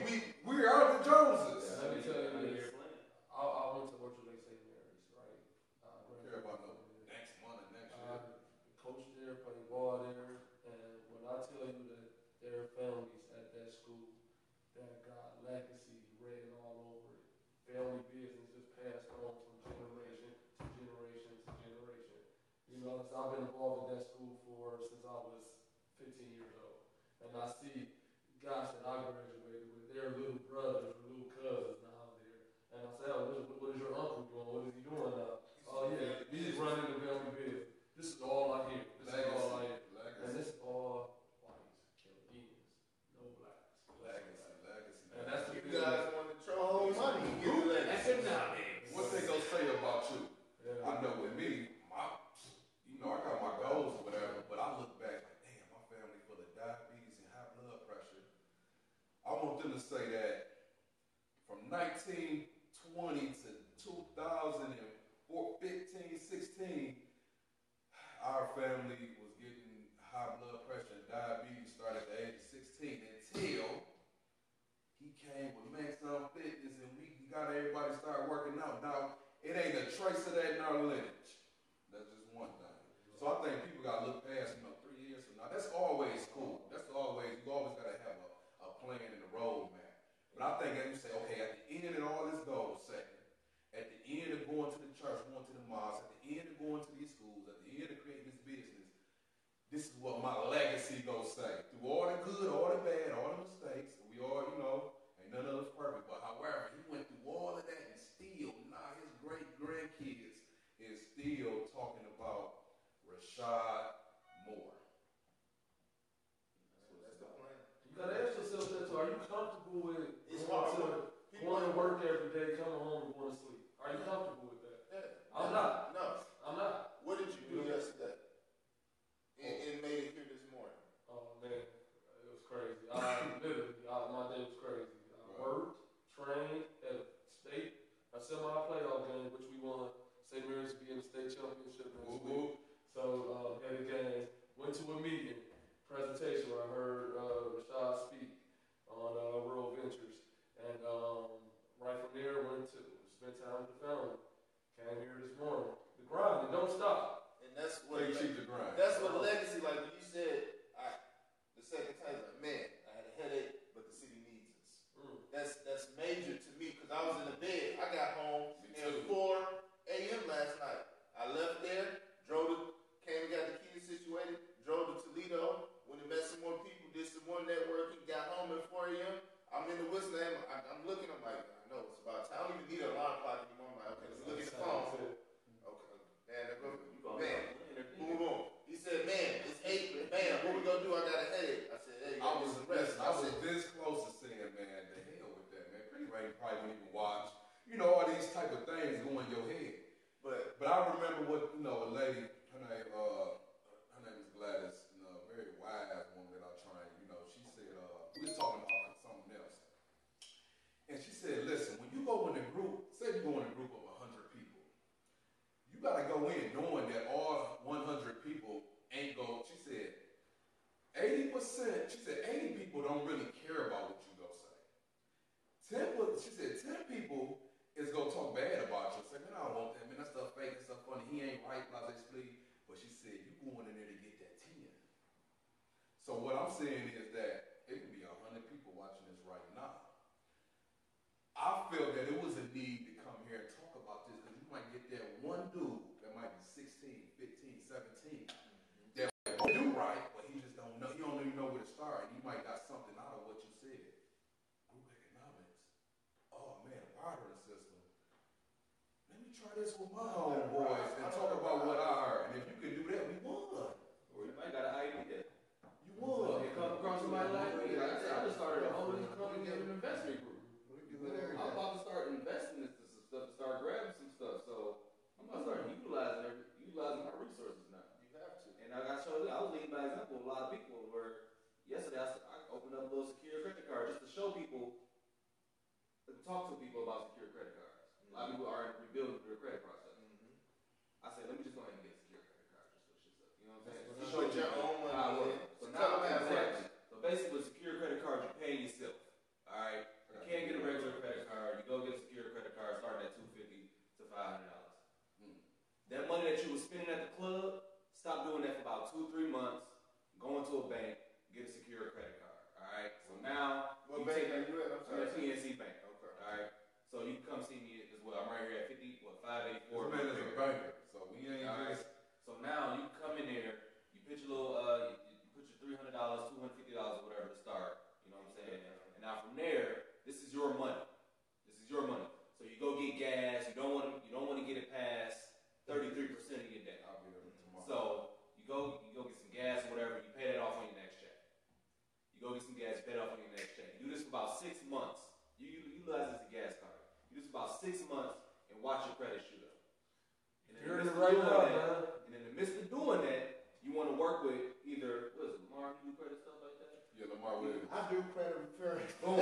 are the Joneses. Let me tell you How this. you're playing. I went to Orchard Lake St. Mary's, right? I don't care about no next month or next year. Coached there, played ball there, and when I tell you that there are families at that school that got legacy written all over it, family business just passed on from generation to generation to generation. You know, so I've been involved in that school since I was 15 years old, and I see guys that I graduated with, their little brothers or little cousins now there, and I say, oh, what is your uncle doing? What is he doing now? Oh yeah, he's running the family business. This is all I hear. This is all I hear. And this is all whites, Chaldeans, no blacks. Legacy. And that's the You thing. guys want the trophy money. You get the legacy. Economics. What they gonna say about you? Yeah. I know with me, I got my goals or whatever, but I look back like, damn, my family full of diabetes and high blood pressure. I want them to say that from 1920 to 2015, 16, our family was getting high blood pressure and diabetes started at the age of 16 until he came with Maxon Fitness and we got everybody start working out. Now, it ain't a trace of that in our lineage. That's just one thing. So I think people got to look past, 3 years from now. That's always cool. That's always, you always got to have a plan and a roadmap. But I think that you say, okay, at the end of all this goal setting, at the end of going to the church, going to the mosque, at the end of going to these schools, at the end of creating this business, this is what my legacy gonna say. Through all the good, all the bad, all the mistakes, we all, ain't none of us perfect. But however, he went through all of that and still, now his great grandkids is still talking about Rashad Moore. That's the plan. You gotta ask yourself that too. Are you comfortable with It's going hard. to work every day, coming home and going to sleep? Are you comfortable with that? Yeah. I'm not. No. I'm not. What did you do yesterday? And made it here this morning. Oh man, it was crazy. My day was crazy. I worked, trained at a semi-playoff game, which we won. St. Mary's being the state championship next week. So at a game, went to a meeting, presentation where I heard Rashad speak on Rural Ventures, and right from there went to spend time with the family. she said 80 people don't really care about what you go say. She said 10 people is gonna talk bad about you. Say, man, I don't want that. Man, that stuff fake. That stuff funny. He ain't right. Blah, blah, blah. But she said you going in there to get that 10. So what I'm saying is that it could be 100 people watching this right now. I felt that it was a need to come here and talk about this because you might get that one dude that might be 16, 15, 17 that will do right, but he just don't know. He don't even know where to start. And he might got something out of what you said. Group economics. Oh man, a bartering system. Let me try this with my homeboys and talk about what I heard. And if you can do that, we won. Or you might got an idea. You won. It come across somebody like me. Like I said, I just started a whole company of an investment group. I'm about to start investing in some stuff, start grabbing some stuff. So I'm about to start utilizing my resources now. You have to. And I showed you, I was leading by example with a lot of people where yesterday I opened up a little secure credit card just to show people, to talk to people about secure credit cards. A lot of people are rebuilding their credit process. I said, let me just go ahead and get a secure credit card just so shit's up. You know what I'm saying? You put your own money How it in. works. So now, exactly. So basically with a secure credit card, you're paying yourself. Alright? You can't get a regular credit card. You go get a secure credit card starting at $250 to $500. That money that you were spending at the club, stop doing that for about 2-3 months. Go into a bank, get a secure credit card. Alright? So now What bank are you at? I'm I'm sorry. at PNC Bank. Okay. Alright? So you can come see me as well. I'm right here at 584. This man is a banker, so we ain't Alright? just. So now you come in there, you put your little, you put your $300, $250, whatever to start. You know what I'm saying? And now from there, this is your money. This is your money. So you go get gas. You don't want to get it past 33% of your day. I'll be there tomorrow. So you go get some gas or whatever. You pay that off on your next check. You go get some gas, you pay that off on your next check. You do this for about 6 months. You utilize this as a gas card. You do this for about 6 months and watch your credit shoot up. And You're in it right now, man. and in the midst of doing that, you want to work with either what is it, Lamar, you do credit stuff like that? Yeah, Lamar Williams. I do credit repair. Boom.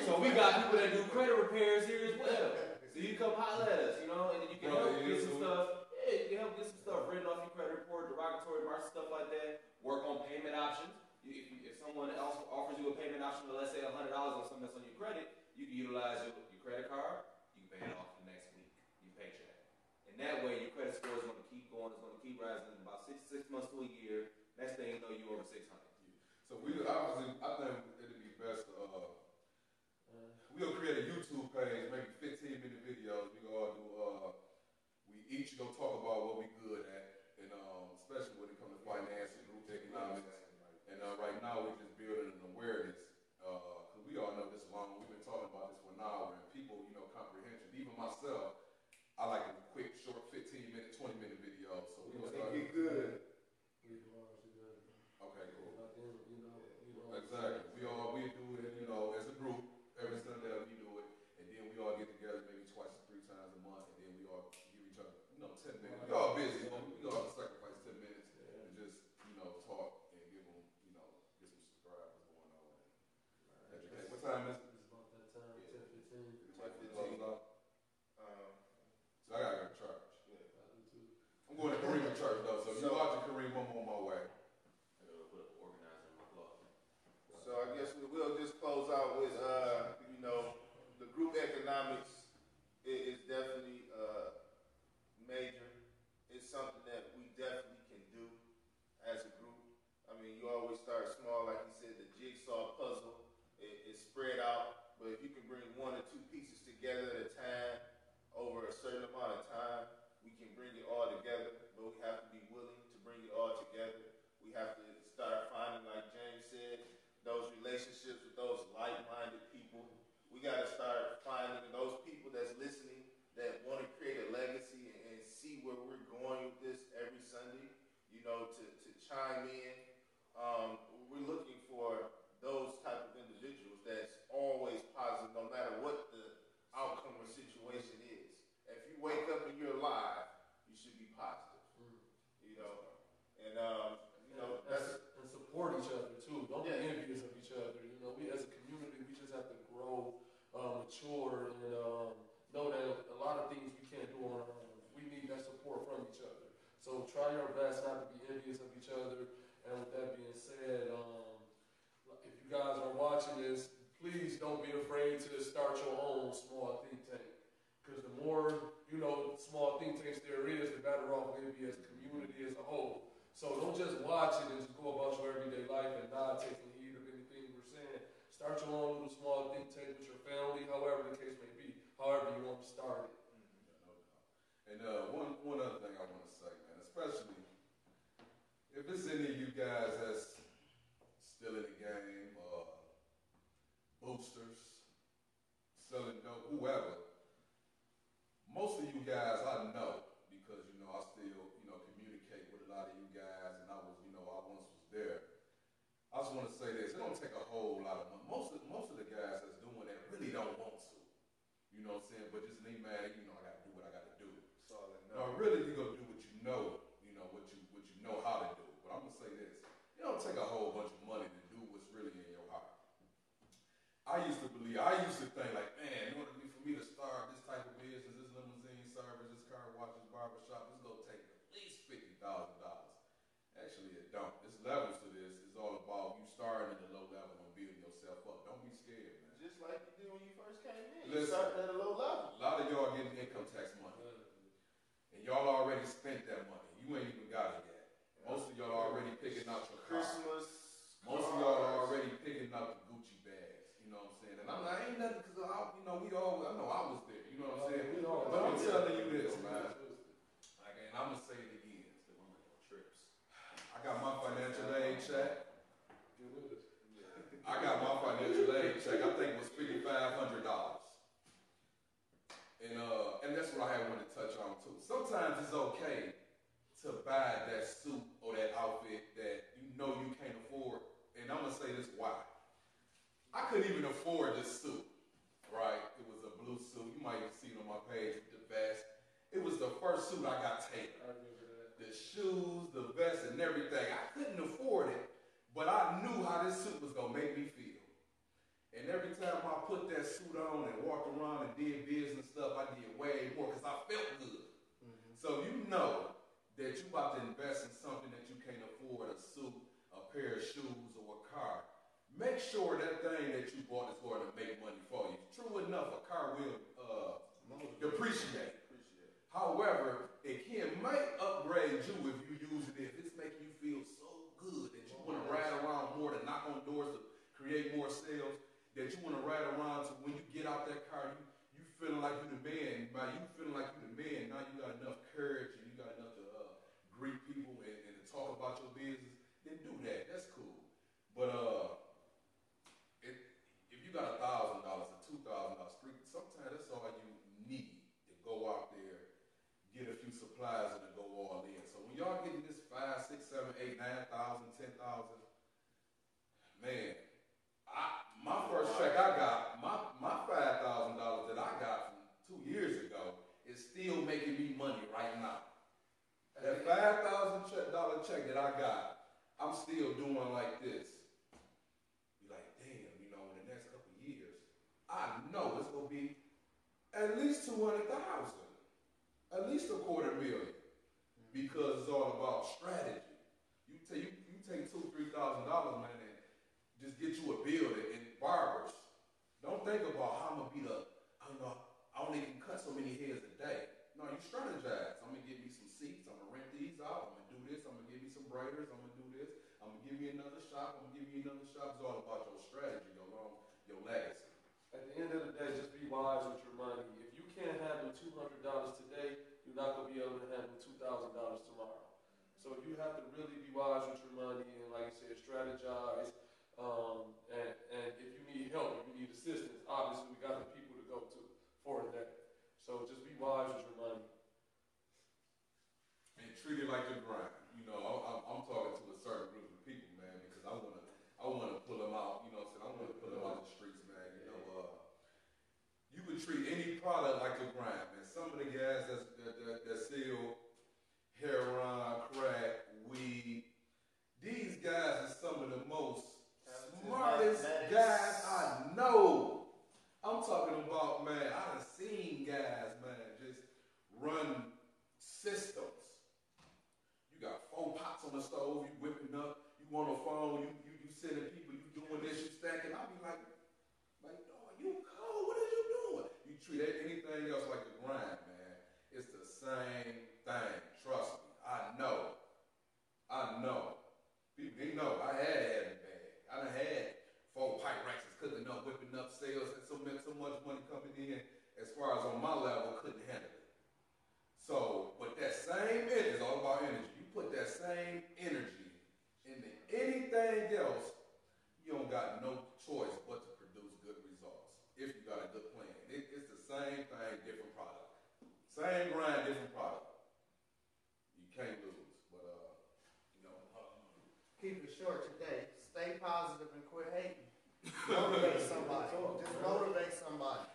So we got people that do credit repairs here as well. So you come holler at us, you know, and then you can help get some stuff. Yeah, you can help get some stuff written off your credit report, derogatory remarks, stuff like that. Work on payment options. If someone else offers you a payment option of let's say $100 on something that's on your credit, you can utilize your credit card. You can pay it off the next week, your paycheck. And that way, your credit score is going to keep going. It's going to keep rising. In about 6 months to a year. Next thing you know, you're over 600. So I think it'd be best. We'll create a YouTube page, maybe 15-minute videos. We all do. We each go talk about what we good at, and especially when it comes to finance and group economics. And right now, we're just building an awareness because we all know this long. We've been talking about this for an hour, and people, comprehension. Even myself, I like a quick, short, 15-minute, 20-minute video. So we're gonna start. Get good. Okay, cool. Exactly. We do it, as a group. Every Sunday we do it, and then we all get together maybe twice or 3 times a month, and then we all give each other, 10 minutes. We all busy, but we all sacrifice 10 minutes and just, talk and give them, get some subscribers going on and educate. What time is it? It's about that time, 10:15. So I gotta go to church. Yeah. I do too. I'm going to Kareem church though, so if you watch Kareem, I'm on my way. I gotta put up organizer in my closet. So I guess we'll just close out with, the group economics is definitely major. It's something that we definitely can do as a group. I mean, you always start small, like you said, the jigsaw puzzle is spread out, but if you can bring 1 or 2 pieces together at a time over a certain amount of time, we can bring it all together, but we have to be willing to bring it all together. We have to start finding, like James said, those relationships with those watching this, please don't be afraid to start your own small think tank. Because the more, small think tanks there is, the better off we'll be as a community as a whole. So don't just watch it and just go about your everyday life and not taking heed of anything we're saying. Start your own little small think tank with your family, however the case may be, however you want to start it. And one other thing I want to say, man, especially if it's any of you guys that's still in the game, boosters, selling dope, whoever, most of you guys I know because, I still, communicate with a lot of you guys, and I was, I once was there. I just want to say this, it don't take a whole lot of money. Most of the guys that's doing that really don't want to. You know what I'm saying? But just need mad, I got to do what I got to do. No, really, you gonna do what you know, what you know how to do. But I'm gonna say this: it don't take a whole bunch of money to do what's really in your heart. I used to think like, man, in order for me to start this type of business, this limousine service, this car wash, this barbershop, it's gonna take at least $50,000. Actually, it don't. There's levels to this. It's all about you starting at the low level and building yourself up. Don't be scared, man. Just like you did when you first came in. You Listen, started at a low level. a lot of y'all getting income tax money. And y'all already spent that money. You ain't even got it yet. Most of y'all already picking out your car. Christmas. Most of y'all are already picking out the Gucci bags. You know what I'm saying? And I'm not, ain't nothing because I know I was there. You know what I'm saying? But I'm telling you this, man. And I'm going to say it again. I got my financial aid check. I got my financial aid check. I think it was $5,500. And that's what I wanted to touch on too. Sometimes it's okay to buy that suit or that outfit that you can't afford. And I'm gonna say this why. I couldn't even afford this suit, right? It was a blue suit. You might have seen it on my page with the vest. It was the first suit I got tailored. I remember that. The shoes, the vest, and everything. I couldn't afford it, but I knew how this suit was gonna make me feel. And every time I put that suit on and walked around and did business stuff, I did way more because I felt good. Mm-hmm. So you know that you about to invest in something that you can't afford, a suit, a pair of shoes, or a car. Make sure that thing that you bought is going to make money for you. True enough, a car will depreciate. However, it might upgrade you if you use it, if it's making you feel so good that you want to ride around more, to knock on doors, to create more sales, that you want to ride around to when you get out that car, you feeling like you the man. By you feeling like you the man, now you got enough courage and you got enough to greet people and to talk about your business, then do that. That's cool. But if you got $1,000 or $2,000, sometimes that's all you need to go out there, get a few supplies, and to go all in. So when y'all getting this 5, 6, 7, 8, 9,000, 10,000, man. My first check I got, my $5,000 that I got from 2 years ago is still making me money right now. That $5,000 check that I got, I'm still doing like this. Be like, damn, in the next couple of years, I know it's gonna be at least 200,000, at least $250,000, because it's all about strategy. You take $2,000, $3,000, man, and just get you a building and barbers. Don't think about how I'm gonna be I only can cut so many hairs a day. No, you strategize. I'm gonna get me some seats. I'm gonna rent these out. I'm gonna do this. I'm gonna give me some braiders. I'm gonna do this. I'm gonna give me another shop. I'm gonna give me another shop. It's all about your strategy, your legacy. At the end of the day, just be wise with your money. If you can't handle $200 today, you're not gonna be able to handle $2,000 tomorrow. So you have to really be wise with your money and, like I said, strategize. And if you need help, if you need assistance, obviously we got the people to go to for that. So just be wise with your money. And treat it like a grind. I'm talking to a certain group of people, man, because I wanna pull them out. I wanna pull them out the streets, man. You can treat any product like a grind, man. Some of the guys that sell heroin, crack, weed, these guys are some of the most my level couldn't handle it. So, but that same energy, it's all about energy. You put that same energy into anything else, you don't got no choice but to produce good results. If you got a good plan. It's the same thing, different product. Same grind, different product. You can't lose. But, Keep it short today. Stay positive and quit hating. Motivate somebody. Just motivate somebody.